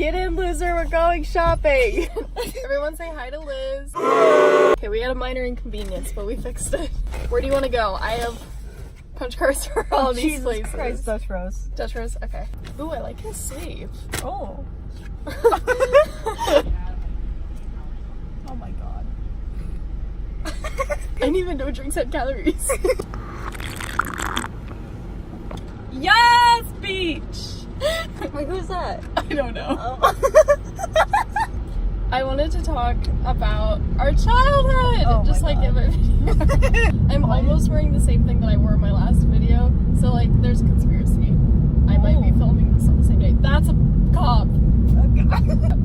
Get in, loser, we're going shopping. Everyone say hi to Liz. Okay, we had a minor inconvenience, but we fixed it. Where do you want to go? I have punch cards for all these Jesus places. Christ, Dutch Rose. Dutch Rose? Okay. Ooh, I like his sleeve. Oh. Oh my god. I didn't even know drinks had calories. Yes, beach! Wait, who's that? I don't know. Oh. I wanted to talk about our childhood, Oh just my like in my video. I'm almost wearing the same thing that I wore in my last video, so like there's a conspiracy. I might be filming this on the same day. That's a cop. Okay.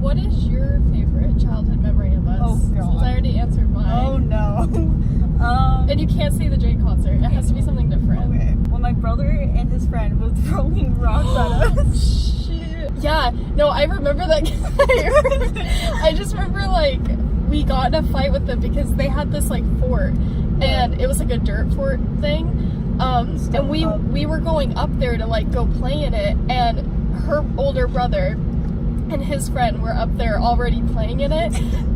What is your favorite childhood memory of us? Oh god. Since I already answered mine. Oh no. And you can't say the J concert. It has to be something different. Okay. Well, my brother and his friend was throwing rocks at us. Shit. Yeah. No, I remember that guy. I just remember like we got in a fight with them because they had this like fort, and it was like a dirt fort thing. And we were going up there to like go play in it, and her older brother and his friend were up there already playing in it,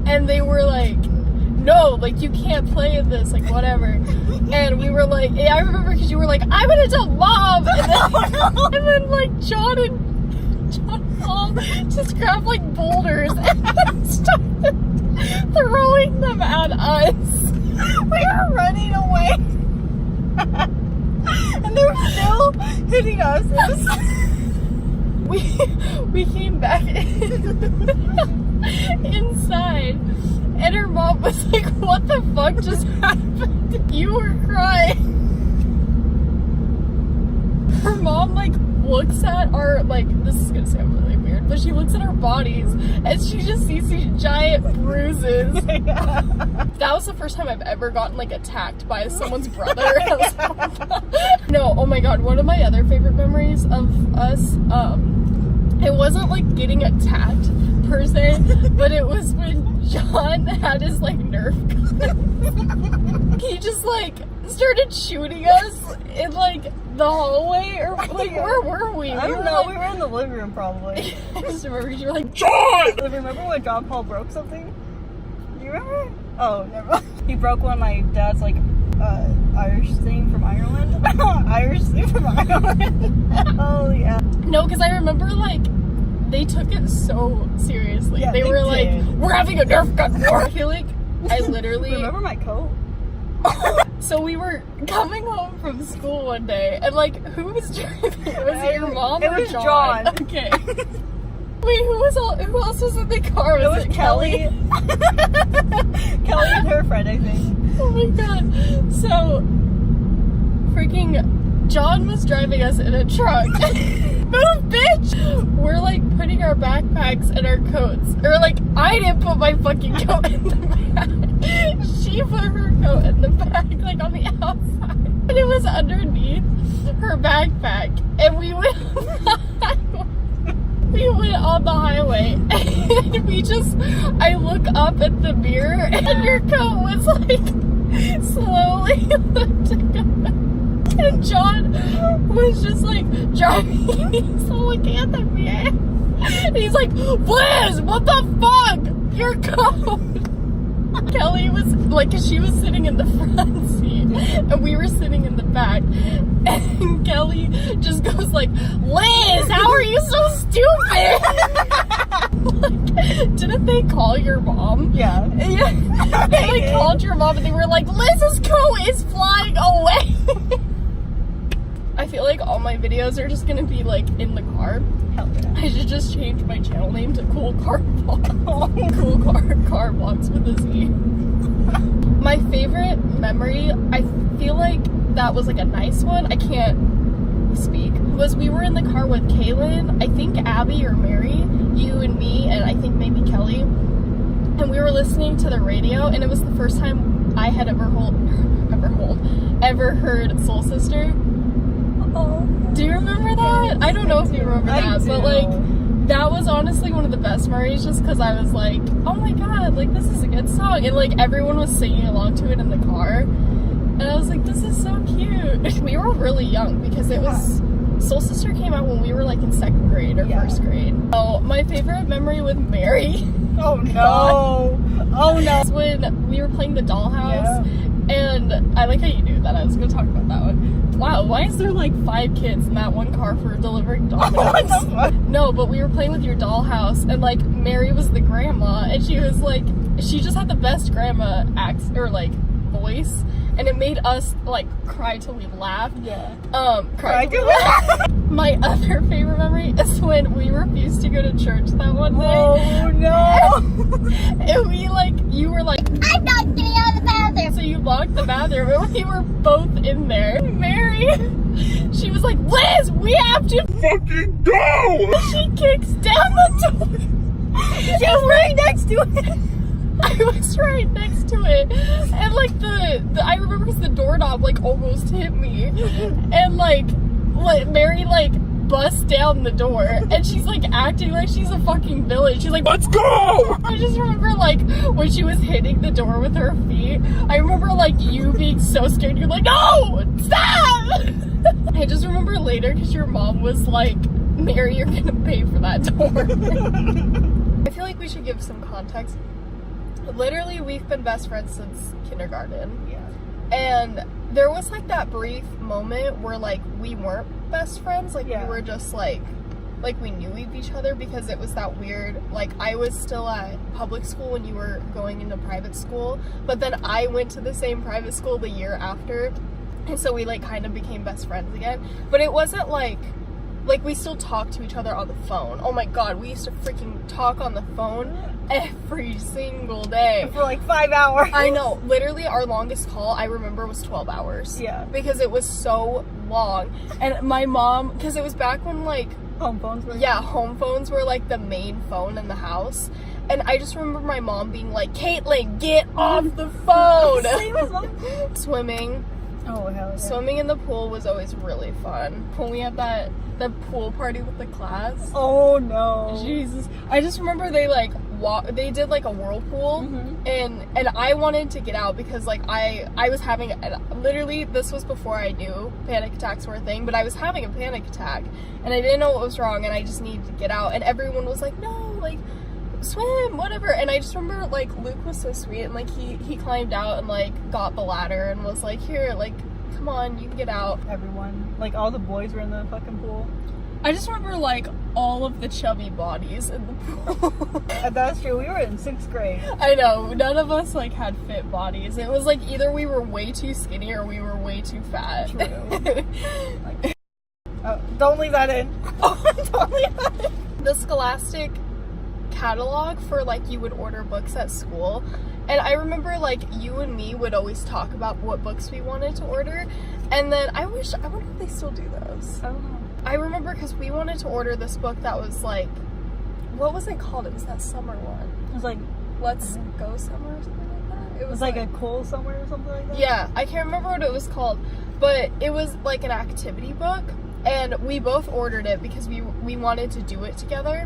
and they were like, no, like you can't play in this, like whatever. And we were like, yeah, I remember because you were like, I'm gonna tell mom. And then like John and Paul just grabbed like boulders and started throwing them at us. We were running away. And they were still hitting us. We came back inside, and her mom was like, what the fuck just happened? You were crying. Her mom like looks at our, like, this is gonna sound really weird, but she looks at our bodies and she just sees these giant bruises. Yeah. That was the first time I've ever gotten like attacked by someone's brother. I was like, no, oh my god, one of my other favorite memories of us, it wasn't like getting attacked per se, but it was when John had his like Nerf gun. He just like started shooting us in like the hallway, or like where were we? I don't know, we were in the living room probably. I just remember you were like, John! Remember when John Paul broke something? Do you remember? Oh, never mind. He broke one of my dad's like Irish thing from Ireland. Irish thing from Ireland. Oh yeah. No, because I remember like they took it so seriously. Yeah, they were like, we're having a Nerf gun war. I feel like I literally remember my coat. So we were coming home from school one day, and like, who was driving? Was it your mom or was John? Okay. Wait, who else was in the car? Was it Kelly? Kelly and her friend, I think. Oh my god. So, freaking John was driving us in a truck. Move, bitch! We're like putting our backpacks and our coats. Or like, I didn't put my fucking coat in the back. She put her coat in the back, like on the outside. And it was underneath her backpack. And we went on the highway. And I look up at the mirror, and your coat was like slowly lifting up. And John was just like driving. He's looking at the mirror. And he's like, Liz, what the fuck? Your coat. Kelly was like, cause she was sitting in the front seat and we were sitting in the back. And Kelly just goes like, Liz, how are you so stupid? Like, didn't they call your mom? Yeah. Yeah. They like called your mom and they were like, Liz's coat is flying away. I feel like all my videos are just gonna be like in the car. Hell yeah. I should just change my channel name to Cool Car Vlogs. Cool Car Vlogs with a Z. My favorite memory, I feel like that was like a nice one. I can't speak. Was we were in the car with Kaylin, I think Abby or Mary, you and me, and I think maybe Kelly. And we were listening to the radio, and it was the first time I had ever heard Soul Sister. Oh. Do you remember that? I don't know if you remember that, but like that was honestly one of the best memories, just because I was like, oh my god, like this is a good song, and like everyone was singing along to it in the car, and I was like, this is so cute. We were really young because it was Soul Sister came out when we were like in 2nd grade or 1st grade. Oh, my favorite memory with Mary. Oh no. Oh no. Was when we were playing the dollhouse. And I like how you knew that I was going to talk about that one. Wow, why is there like 5 kids in that one car for delivering donuts? No, but we were playing with your dollhouse, and like Mary was the grandma, and she was like, she just had the best grandma voice, and it made us like cry till we laughed. Yeah. Cry till we laughed. My other favorite memory is when we refused to go to church that one day. Oh no. And you were like, I'm not getting out of the bathroom. So you locked the bathroom, and we were both in there. Mary, she was like, Liz, we have to fucking go. She kicks down the door. She was right next to it. I was right next to it, and like the I remember because the doorknob like almost hit me, and like Mary like busts down the door, and she's like acting like she's a fucking villain. She's like, let's go! I just remember like when she was hitting the door with her feet, I remember like you being so scared. You're like, no, stop! I just remember later because your mom was like, Mary, you're gonna pay for that door. I feel like we should give some context. Literally, we've been best friends since kindergarten. Yeah. And there was like that brief moment where like we weren't best friends. Like we were just like we knew of each other because it was that weird. Like I was still at public school when you were going into private school, but then I went to the same private school the year after, and so we like kind of became best friends again. But it wasn't like we still talked to each other on the phone. Oh my god, we used to freaking talk on the phone every single day. For like 5 hours. I know. Literally, our longest call, I remember, was 12 hours. Yeah. Because it was so long. And my mom, because it was back when, like... Home phones were... Yeah, home phones were, like, the main phone in the house. And I just remember my mom being like, Caitlin, get off the phone! Same as mom. Swimming. Oh, hell yeah. Swimming in the pool was always really fun. When we had the pool party with the class. Oh, no. Jesus. I just remember they, like, they did like a whirlpool, and I wanted to get out because like I was having literally, this was before I knew panic attacks were a thing, but I was having a panic attack and I didn't know what was wrong and I just needed to get out, and everyone was like, no, like swim, whatever. And I just remember like Luke was so sweet, and like he climbed out and like got the ladder and was like, here, like come on, you can get out. Everyone, like all the boys were in the fucking pool. I just remember like all of the chubby bodies in the pool. That's true. We were in 6th grade. I know. None of us like had fit bodies. It was like either we were way too skinny or we were way too fat. True. Don't leave that in. Don't leave that in. The Scholastic catalog for like you would order books at school, and I remember like you and me would always talk about what books we wanted to order, and then I wonder if they still do those. I don't know. I remember because we wanted to order this book that was like, what was it called? It was that summer one. It was like, Let's Go Somewhere or something like that. It was like a cool somewhere or something like that? Yeah, I can't remember what it was called, but it was like an activity book, and we both ordered it because we wanted to do it together.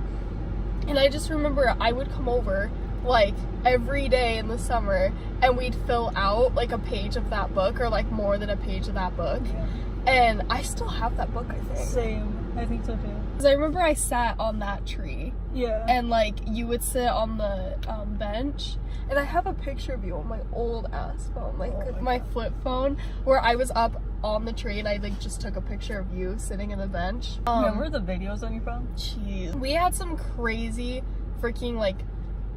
And I just remember I would come over like every day in the summer and we'd fill out like a page of that book, or like more than a page of that book. Yeah. And I still have that book, I think. Same. I think so too. Because I remember I sat on that tree. Yeah. And like you would sit on the bench. And I have a picture of you on my old ass phone, like my flip phone, where I was up on the tree and I like just took a picture of you sitting in the bench. Remember the videos on your phone? Jeez. We had some crazy freaking like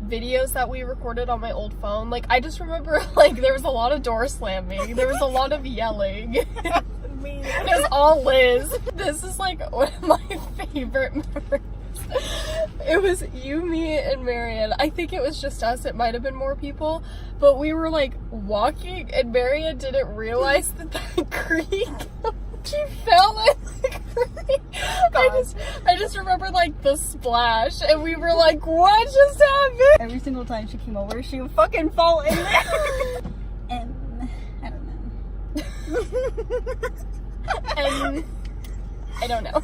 videos that we recorded on my old phone. Like I just remember like there was a lot of door slamming. There was a lot of yelling. It was all Liz. This is like one of my favorite memories. It was you, me, and Marian. I think it was just us. It might have been more people, but we were like walking, and Marian didn't realize that creek. She fell in the creek. I just remember like the splash, and we were like, "What just happened?" Every single time she came over, she would fucking fall in there. And I don't know. And I don't know.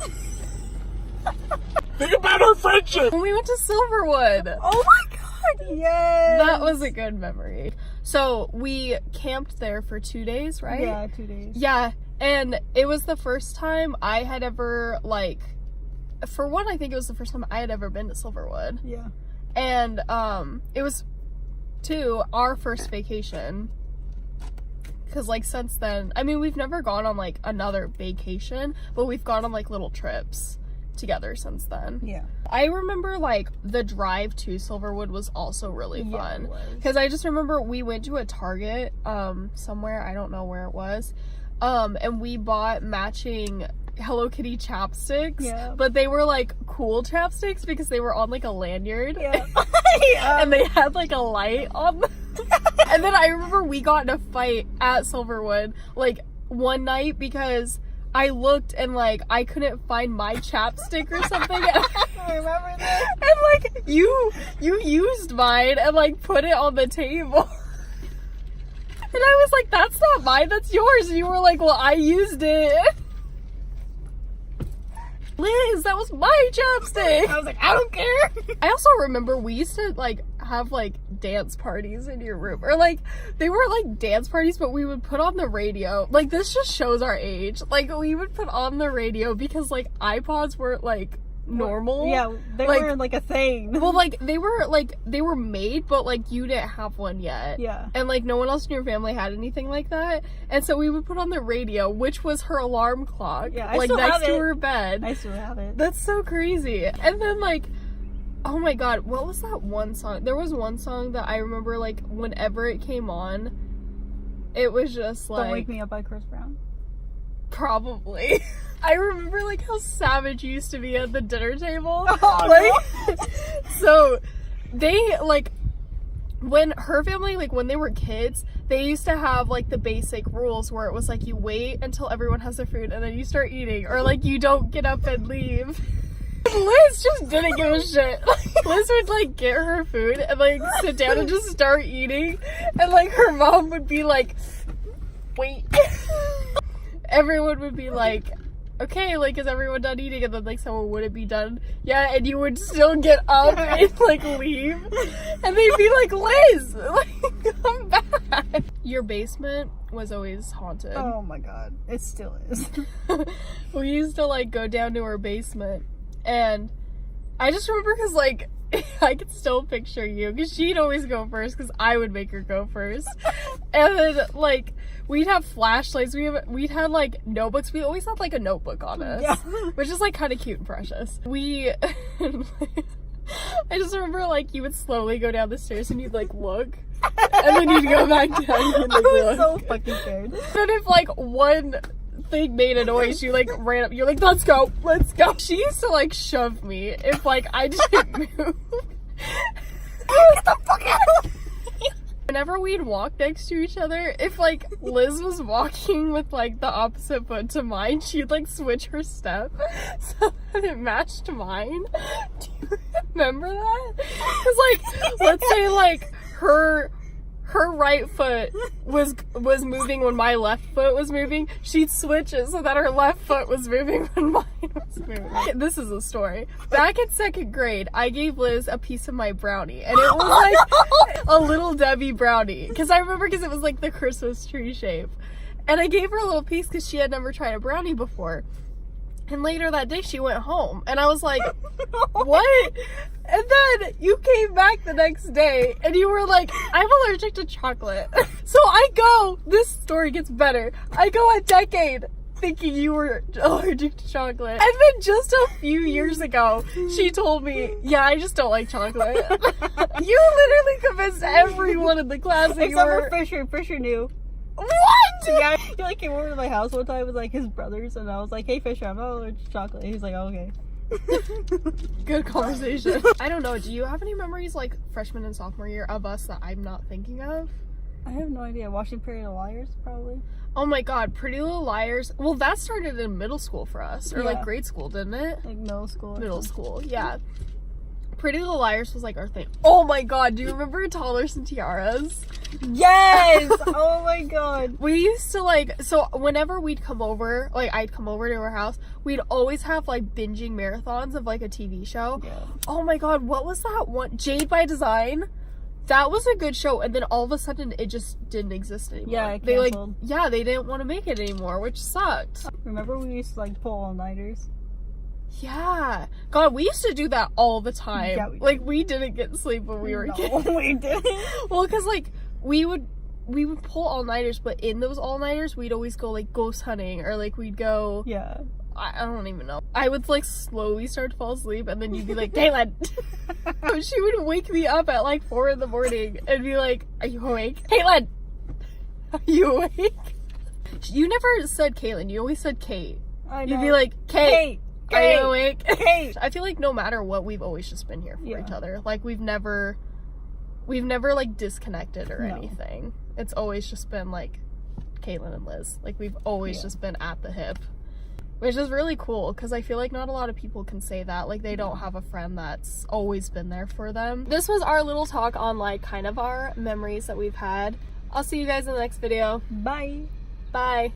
Think about our friendship! When we went to Silverwood. Oh my god, yes! That was a good memory. So we camped there for 2 days, right? Yeah, 2 days. Yeah, And it was the first time I had ever, like, for one, I think it was the first time I had ever been to Silverwood. Yeah. And it was, two, our first vacation. Because, like, since then, I mean, we've never gone on, like, another vacation, but we've gone on, like, little trips together since then. Yeah. I remember, like, the drive to Silverwood was also really fun. Because I just remember we went to a Target somewhere, I don't know where it was, and we bought matching Hello Kitty chapsticks, but they were, like, cool chapsticks because they were on, like, a lanyard. Yeah. And they had, like, a light on them. And then I remember we got in a fight at Silverwood, like, one night because I looked and, like, I couldn't find my chapstick or something. I remember that. And, like, you used mine and, like, put it on the table. And I was like, that's not mine, that's yours. And you were like, well, I used it. Liz, that was my chapstick. I was like, I don't care. I also remember we used to, like, have, like, dance parties in your room. Or, like, they were, like, dance parties, but we would put on the radio. Like, this just shows our age. Like, we would put on the radio because, like, iPods weren't, like, normal. Yeah, they weren't, like, a thing. Well, like, they were made, but, like, you didn't have one yet. Yeah. And, like, no one else in your family had anything like that. And so we would put on the radio, which was her alarm clock. Yeah, I like, still next have to it. her bed. I still have it. That's so crazy. And then, like, oh my god, what was that one song? There was one song that I remember, like, whenever it came on, it was just, like... Don't Wake Me Up by Chris Brown. Probably. I remember, like, how savage you used to be at the dinner table. Oh, like, no. So, they, like, when her family, like, when they were kids, they used to have, like, the basic rules where it was, like, you wait until everyone has their food and then you start eating, or, like, you don't get up and leave. Liz just didn't give a shit. Liz would, like, get her food and, like, sit down and just start eating, and, like, her mom would be like, wait. Everyone would be like, okay, like, is everyone done eating? And then, like, someone wouldn't be done. Yeah, and you would still get up and, like, leave. And they'd be like, Liz, like, come back. Your basement was always haunted. Oh my god. It still is. We used to, like, go down to her basement. And I just remember because, like, I could still picture you. Because she'd always go first because I would make her go first. And then, like... We'd have flashlights, we'd have, like, notebooks. We always had, like, a notebook on us. Yeah. Which is, like, kind of cute and precious. I just remember, like, you would slowly go down the stairs and you'd, like, look. And then you'd go back down and, like, look. I was so fucking scared. Then if, like, one thing made a noise, you, like, ran up. You're like, let's go, let's go. She used to, like, shove me if, like, I didn't move. Get the fuck out! Whenever we'd walk next to each other, if, like, Liz was walking with, like, the opposite foot to mine, she'd, like, switch her step so that it matched mine. Do you remember that? Because, like, let's say, like, her right foot was moving when my left foot was moving, she'd switch it so that her left foot was moving when mine was moving. This is a story. Back in 2nd grade, I gave Liz a piece of my brownie, and it was like a Little Debbie brownie. Because I remember, because it was like the Christmas tree shape. And I gave her a little piece because she had never tried a brownie before. And later that day, she went home. And I was like, what? And then you came back the next day and you were like, I'm allergic to chocolate. So I go, this story gets better. I go a decade thinking you were allergic to chocolate. And then just a few years ago, she told me, yeah, I just don't like chocolate. You literally convinced everyone in the class that Except for Fisher. Fisher knew. What? Yeah, he, like, came over to my house one time with, like, his brothers, and I was like, hey, Fisher, I'm not allergic to chocolate. He's like, oh, okay. Good conversation. I don't know, do you have any memories, like, freshman and sophomore year of us that I'm not thinking of? I have no idea. Watching Pretty Little Liars, probably. Oh my god, Pretty Little Liars. Well, that started in middle school for us, or like grade school, didn't it? Like middle school. Middle school, yeah. Pretty Little Liars was like our thing. Oh my god, do you remember Toddlers and Tiaras? Yes! Oh my god. We used to, like, so whenever we'd come over, like, I'd come over to our house, we'd always have, like, binging marathons of, like, a TV show. Yeah. Oh my god, what was that one? Jade by Design? that was a good show, and then all of a sudden it just didn't exist anymore. Yeah, it they canceled. they didn't want to make it anymore, which sucked. Remember we used to like pull all-nighters? Yeah. God, we used to do that all the time. Yeah, we did. Like, we didn't get sleep when we were kids. we didn't. Well, because, like, we would pull all-nighters, but in those all-nighters, we'd always go, like, ghost hunting, or, like, we'd go... Yeah. I don't even know. I would, like, slowly start to fall asleep, and then you'd be like, Caitlin! She would wake me up at, like, 4 in the morning, and be like, are you awake? Caitlin! Are you awake? You never said Caitlin, you always said Kate. I know. You'd be like, Kate! Are you awake? Kate! I feel like no matter what, we've always just been here for each other. Like, we've never like disconnected or anything. It's always just been like Caitlin and Liz. Like, we've always just been at the hip, which is really cool because I feel like not a lot of people can say that. Like, they don't have a friend that's always been there for them. This was our little talk on like kind of our memories that we've had. I'll see you guys in the next video. Bye. Bye.